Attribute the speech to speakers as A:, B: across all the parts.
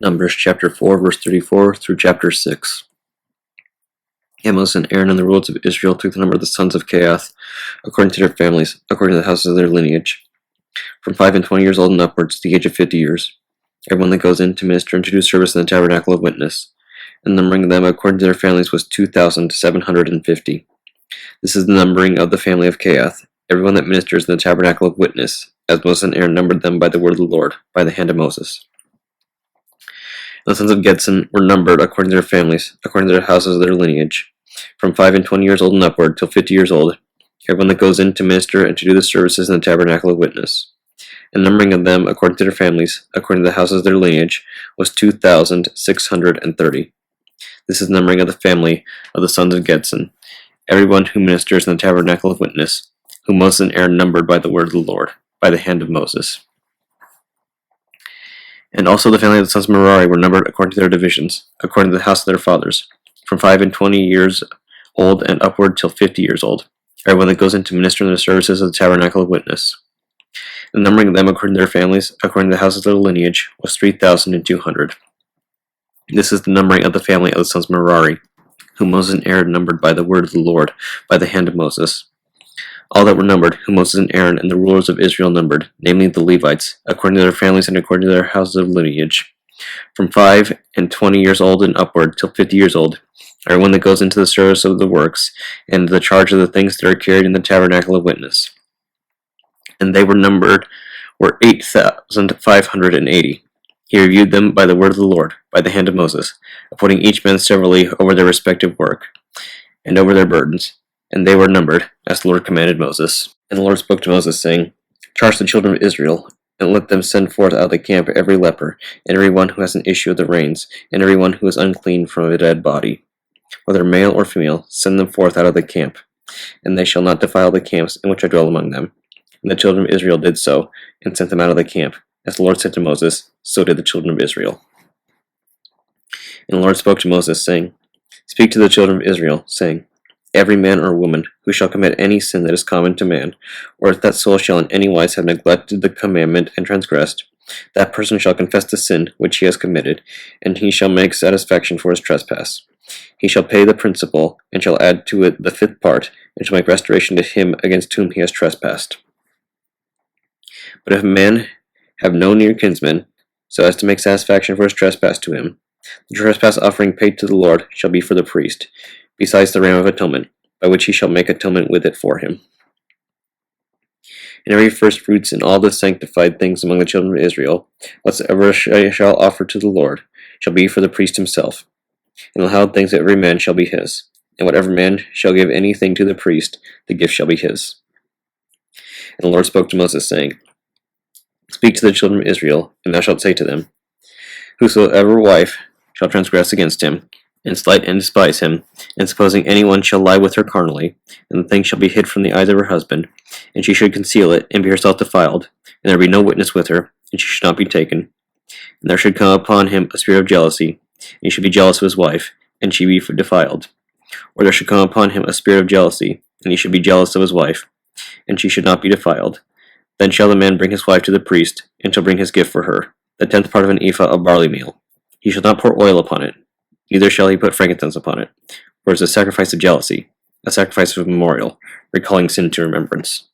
A: Numbers chapter 4, verse 34 through chapter 6. And Moses and Aaron and the rulers of Israel took the number of the sons of Kehath, according to their families, according to the houses of their lineage, from 5 and 20 years old and upwards to the age of 50 years, everyone that goes in to minister and to do service in the tabernacle of witness. And the numbering of them according to their families was 2,750. This is the numbering of the family of Kehath, everyone that ministers in the tabernacle of witness, as Moses and Aaron numbered them by the word of the Lord, by the hand of Moses. And the sons of Gedson were numbered according to their families, according to their houses of their lineage, from 5 and 20 years old and upward till 50 years old, everyone that goes in to minister and to do the services in the tabernacle of witness. And the numbering of them according to their families, according to the houses of their lineage, was 2,630. This is the numbering of the family of the sons of Gedson, everyone who ministers in the tabernacle of witness, whom Moses and Aaron numbered by the word of the Lord, by the hand of Moses. And also the family of the sons of Merari were numbered according to their divisions, according to the house of their fathers, from 5 and 20 years old and upward till 50 years old, everyone that goes in to minister in the services of the tabernacle of witness. The numbering of them according to their families, according to the houses of their lineage, was 3,200. This is the numbering of the family of the sons of Merari, whom Moses and Aaron numbered by the word of the Lord, by the hand of Moses. All that were numbered, whom Moses and Aaron and the rulers of Israel numbered, namely the Levites, according to their families and according to their houses of lineage, from 5 and 20 years old and upward till 50 years old, everyone that goes into the service of the works, and the charge of the things that are carried in the tabernacle of witness. And they were numbered were 8,580. He reviewed them by the word of the Lord, by the hand of Moses, appointing each man severally over their respective work, and over their burdens. And they were numbered, as the Lord commanded Moses. And the Lord spoke to Moses, saying, Charge the children of Israel, and let them send forth out of the camp every leper, and every one who has an issue of the reins, and every one who is unclean from a dead body. Whether male or female, send them forth out of the camp, and they shall not defile the camps in which I dwell among them. And the children of Israel did so, and sent them out of the camp. As the Lord said to Moses, so did the children of Israel. And the Lord spoke to Moses, saying, Speak to the children of Israel, saying, Every man or woman who shall commit any sin that is common to man, or if that soul shall in any wise have neglected the commandment and transgressed, that person shall confess the sin which he has committed, and he shall make satisfaction for his trespass. He shall pay the principal, and shall add to it the 5th part, and shall make restoration to him against whom he has trespassed. But if a man have no near kinsman, so as to make satisfaction for his trespass to him, the trespass offering paid to the Lord shall be for the priest, besides the ram of atonement, by which he shall make atonement with it for him. And every first fruits and all the sanctified things among the children of Israel, whatsoever shall offer to the Lord, shall be for the priest himself. And the hallowed things of every man shall be his, and whatever man shall give anything to the priest, the gift shall be his. And the Lord spoke to Moses, saying, Speak to the children of Israel, and thou shalt say to them, Whosoever wife shall transgress against him, and slight and despise him, and supposing anyone shall lie with her carnally, and the thing shall be hid from the eyes of her husband, and she should conceal it, and be herself defiled, and there be no witness with her, and she should not be taken. And there should come upon him a spirit of jealousy, and he should be jealous of his wife, and she be defiled. Or there should come upon him a spirit of jealousy, and he should be jealous of his wife, and she should not be defiled. Then shall the man bring his wife to the priest, and shall bring his gift for her, the 10th part of an ephah of barley meal. He shall not pour oil upon it, neither shall he put frankincense upon it, for it is a sacrifice of jealousy, a sacrifice of memorial, recalling sin to remembrance.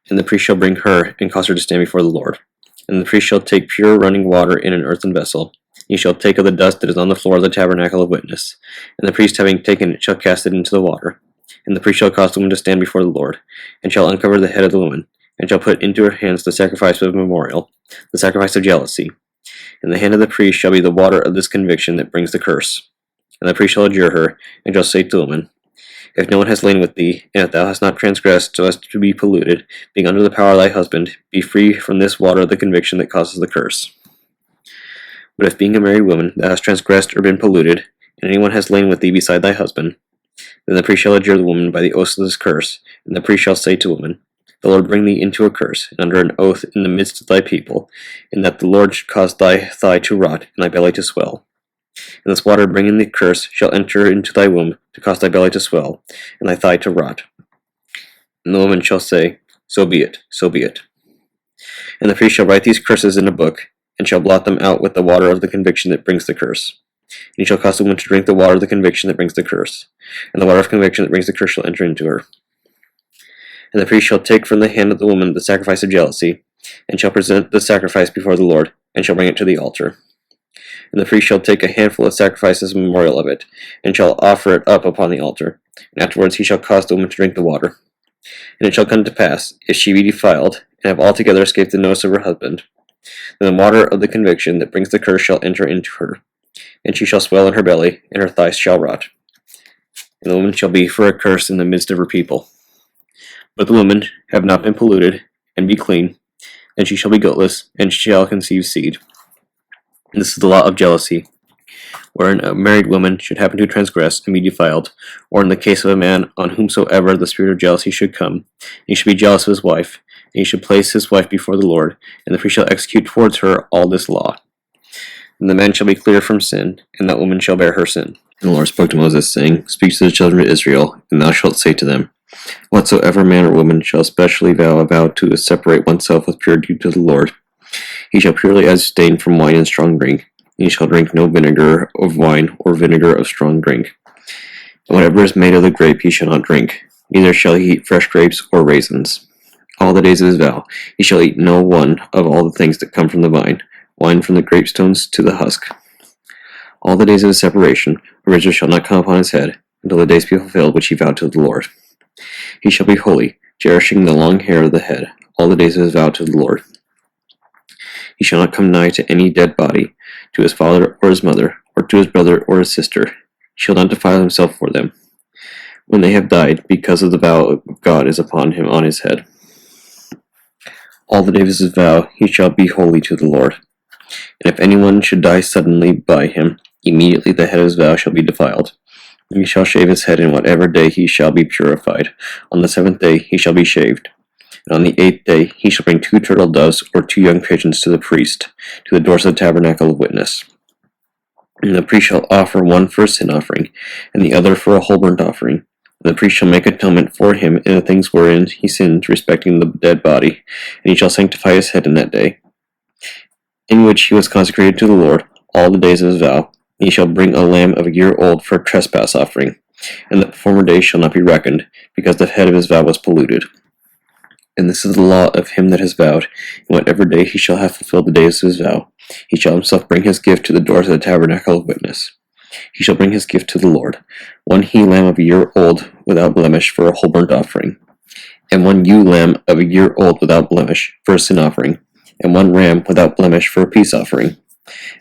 A: And the priest shall bring her, and cause her to stand before the Lord. And the priest shall take pure running water in an earthen vessel. He shall take of the dust that is on the floor of the tabernacle of witness. And the priest, having taken it, shall cast it into the water. And the priest shall cause the woman to stand before the Lord, and shall uncover the head of the woman, and shall put into her hands the sacrifice of memorial, the sacrifice of jealousy. In the hand of the priest shall be the water of this conviction that brings the curse. And the priest shall adjure her, and shall say to the woman, If no one has lain with thee, and if thou hast not transgressed so as to be polluted, being under the power of thy husband, be free from this water of the conviction that causes the curse. But if being a married woman thou hast transgressed or been polluted, and anyone has lain with thee beside thy husband, then the priest shall adjure the woman by the oath of this curse, and the priest shall say to the woman, The Lord bring thee into a curse, and under an oath in the midst of thy people, and that the Lord should cause thy thigh to rot, and thy belly to swell. And this water bringing the curse shall enter into thy womb, to cause thy belly to swell, and thy thigh to rot. And the woman shall say, So be it, so be it. And the priest shall write these curses in a book, and shall blot them out with the water of the conviction that brings the curse. And he shall cause the woman to drink the water of the conviction that brings the curse, and the water of conviction that brings the curse shall enter into her. And the priest shall take from the hand of the woman the sacrifice of jealousy, and shall present the sacrifice before the Lord, and shall bring it to the altar. And the priest shall take a handful of sacrifice as a memorial of it, and shall offer it up upon the altar. And afterwards he shall cause the woman to drink the water. And it shall come to pass, if she be defiled, and have altogether escaped the notice of her husband, then the water of the conviction that brings the curse shall enter into her, and she shall swell in her belly, and her thighs shall rot. And the woman shall be for a curse in the midst of her people. But the woman have not been polluted, and be clean, and she shall be guiltless, and shall conceive seed. And this is the law of jealousy, wherein a married woman should happen to transgress and be defiled, or in the case of a man on whomsoever the spirit of jealousy should come, he should be jealous of his wife, and he should place his wife before the Lord, and the priest shall execute towards her all this law. And the man shall be clear from sin, and that woman shall bear her sin. And the Lord spoke to Moses, saying, Speak to the children of Israel, and thou shalt say to them, Whatsoever man or woman shall specially vow a vow to separate oneself with purity to the Lord, he shall purely abstain from wine and strong drink, and he shall drink no vinegar of wine or vinegar of strong drink. And whatever is made of the grape he shall not drink, neither shall he eat fresh grapes or raisins. All the days of his vow he shall eat no one of all the things that come from the vine, wine from the grapestones to the husk. All the days of his separation a razor shall not come upon his head, until the days be fulfilled which he vowed to the Lord. He shall be holy, cherishing the long hair of the head, all the days of his vow to the Lord. He shall not come nigh to any dead body, to his father or his mother, or to his brother or his sister. He shall not defile himself for them, when they have died, because of the vow of God is upon him on his head. All the days of his vow he shall be holy to the Lord. And if anyone should die suddenly by him, immediately the head of his vow shall be defiled. He shall shave his head, and whatever day he shall be purified. On the 7th day he shall be shaved. And on the 8th day he shall bring 2 turtle doves or 2 young pigeons to the priest, to the doors of the tabernacle of witness. And the priest shall offer one for a sin offering, and the other for a whole burnt offering. And the priest shall make atonement for him in the things wherein he sinned respecting the dead body, and he shall sanctify his head in that day, in which he was consecrated to the Lord all the days of his vow. And he shall bring a lamb of a year old for a trespass offering, and the former days shall not be reckoned, because the head of his vow was polluted. And this is the law of him that has vowed, and whatever day he shall have fulfilled the days of his vow, he shall himself bring his gift to the doors of the tabernacle of witness. He shall bring his gift to the Lord, 1 he-lamb of a year old without blemish for a whole burnt offering, and 1 ewe-lamb of a year old without blemish for a sin offering, and 1 ram without blemish for a peace offering,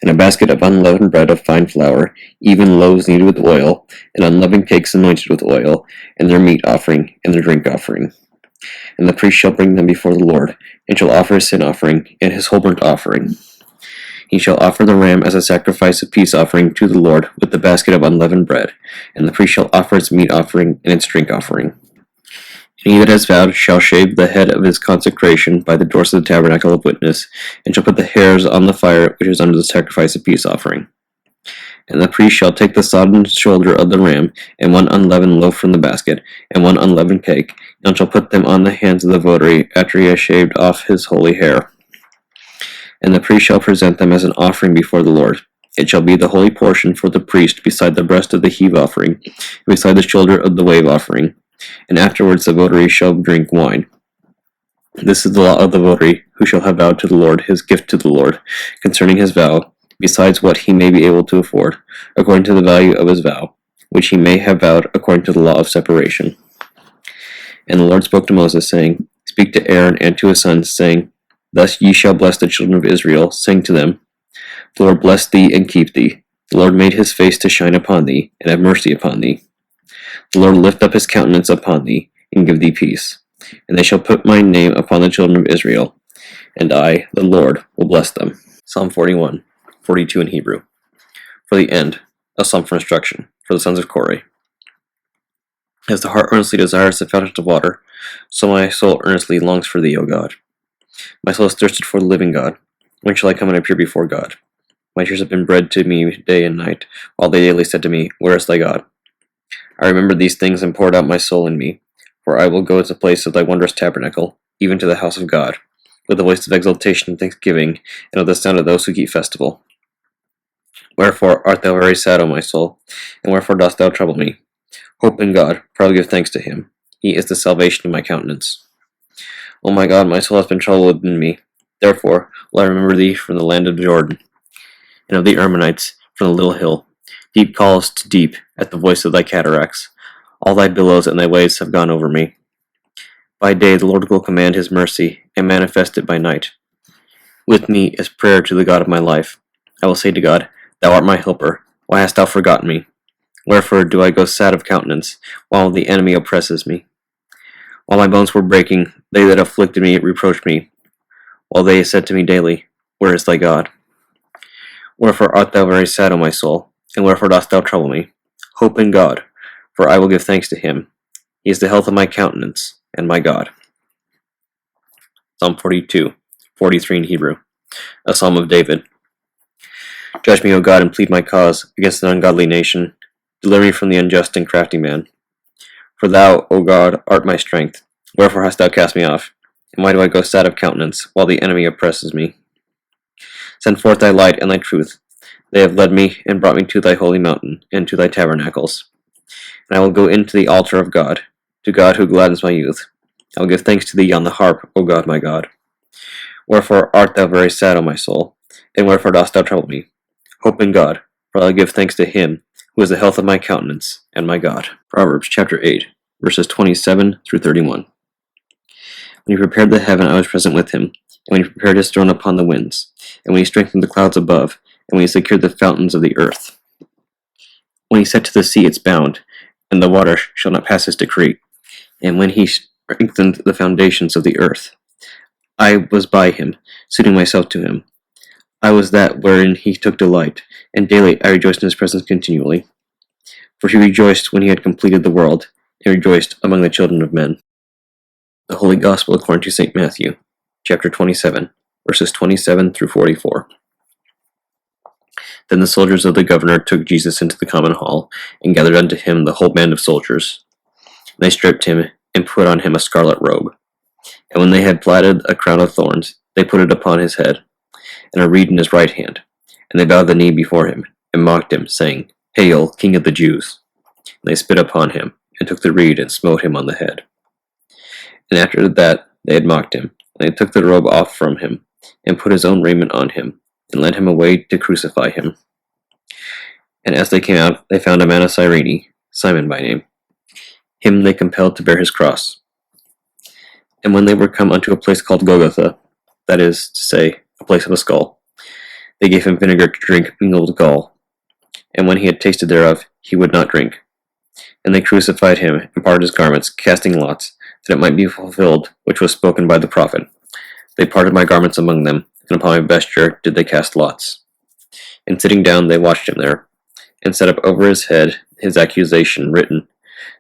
A: and a basket of unleavened bread of fine flour, even loaves kneaded with oil, and unleavened cakes anointed with oil, and their meat offering, and their drink offering. And the priest shall bring them before the Lord, and shall offer his sin offering, and his whole burnt offering. He shall offer the ram as a sacrifice of peace offering to the Lord with the basket of unleavened bread, and the priest shall offer its meat offering and its drink offering. And he that has vowed shall shave the head of his consecration by the doors of the tabernacle of witness, and shall put the hairs on the fire which is under the sacrifice of peace offering. And the priest shall take the sodden shoulder of the ram, and 1 unleavened loaf from the basket, and 1 unleavened cake, and shall put them on the hands of the votary after he has shaved off his holy hair. And the priest shall present them as an offering before the Lord. It shall be the holy portion for the priest beside the breast of the heave offering, and beside the shoulder of the wave offering. And afterwards the votary shall drink wine. This is the law of the votary, who shall have vowed to the Lord his gift to the Lord, concerning his vow, besides what he may be able to afford, according to the value of his vow, which he may have vowed according to the law of separation. And the Lord spoke to Moses, saying, Speak to Aaron and to his sons, saying, Thus ye shall bless the children of Israel, saying to them, The Lord bless thee and keep thee. The Lord made his face to shine upon thee, and have mercy upon thee. The Lord lift up his countenance upon thee, and give thee peace. And they shall put my name upon the children of Israel, and I, the Lord, will bless them. Psalm 41, 42 in Hebrew. For the end, a psalm for instruction, for the sons of Korah. As the heart earnestly desires the fountain of water, so my soul earnestly longs for thee, O God. My soul is thirsted for the living God. When shall I come and appear before God? My tears have been bread to me day and night, while they daily said to me, Where is thy God? I remembered these things and poured out my soul in me, for I will go to the place of thy wondrous tabernacle, even to the house of God. with the voice of exultation and thanksgiving, and with the sound of those who keep festival. Wherefore art thou very sad, O my soul, and wherefore dost thou trouble me? Hope in God, for I will give thanks to him. He is the salvation of my countenance. O my God, my soul has been troubled within me. Therefore will I remember thee from the land of Jordan, and of the Ammonites from the little hill. Deep calls to deep at the voice of thy cataracts. All thy billows and thy waves have gone over me. By day the Lord will command his mercy, and manifest it by night. With me is prayer to the God of my life. I will say to God, Thou art my helper. Why hast thou forgotten me? Wherefore do I go sad of countenance, while the enemy oppresses me? While my bones were breaking, they that afflicted me reproached me, while they said to me daily, Where is thy God? Wherefore art thou very sad, O my soul, and wherefore dost thou trouble me? Hope in God, for I will give thanks to him. He is the health of my countenance, and my God. Psalm 42, 43 in Hebrew, a psalm of David. Judge me, O God, and plead my cause against an ungodly nation. Deliver me from the unjust and crafty man. For thou, O God, art my strength. Wherefore hast thou cast me off? And why do I go sad of countenance, while the enemy oppresses me? Send forth thy light and thy truth. They have led me and brought me to thy holy mountain, and to thy tabernacles. And I will go into the altar of God, to God who gladdens my youth. I will give thanks to thee on the harp, O God my God. Wherefore art thou very sad, O my soul, and wherefore dost thou trouble me? Hope in God, for I will give thanks to him, who is the health of my countenance, and my God. Proverbs chapter 8, verses 27 through 31. When he prepared the heaven, I was present with him, and when he prepared his throne upon the winds, and when he strengthened the clouds above, and when he secured the fountains of the earth. When he said to the sea, It's bound, and the water shall not pass his decree, and when he strengthened the foundations of the earth. I was by him, suiting myself to him. I was that wherein he took delight, and daily I rejoiced in his presence continually. For he rejoiced when he had completed the world, and rejoiced among the children of men. The Holy Gospel according to St. Matthew, chapter 27, verses 27 through 44. Then the soldiers of the governor took Jesus into the common hall, and gathered unto him the whole band of soldiers. And they stripped him, and put on him a scarlet robe. And when they had platted a crown of thorns, they put it upon his head, and a reed in his right hand. And they bowed the knee before him, and mocked him, saying, Hail, King of the Jews! And they spit upon him, and took the reed, and smote him on the head. And after that they had mocked him, and they took the robe off from him, and put his own raiment on him, and led him away to crucify him. And as they came out, they found a man of Cyrene, Simon by name. Him they compelled to bear his cross. And when they were come unto a place called Golgotha, that is to say, a place of a skull, they gave him vinegar to drink mingled with gall. And when he had tasted thereof, he would not drink. And they crucified him, and parted his garments, casting lots, that it might be fulfilled which was spoken by the prophet. They parted my garments among them, and upon my vesture did they cast lots. And sitting down they watched him there, and set up over his head his accusation, written,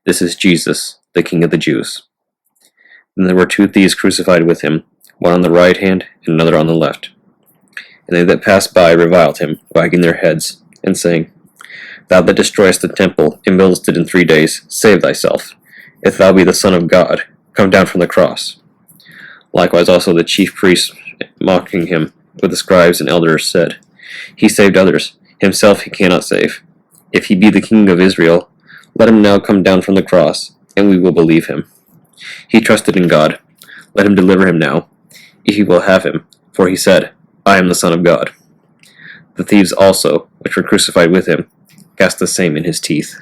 A: This is Jesus, the King of the Jews. And there were two thieves crucified with him, one on the right hand, and another on the left. And they that passed by reviled him, wagging their heads, and saying, Thou that destroyest the temple, and buildest it in 3 days, save thyself. If thou be the Son of God, come down from the cross. Likewise also the chief priests, mocking him, with the scribes and elders, said, He saved others, himself he cannot save. If he be the King of Israel, let him now come down from the cross, and we will believe him. He trusted in God. Let him deliver him now, if he will have him, for he said, I am the Son of God. The thieves also, which were crucified with him, cast the same in his teeth.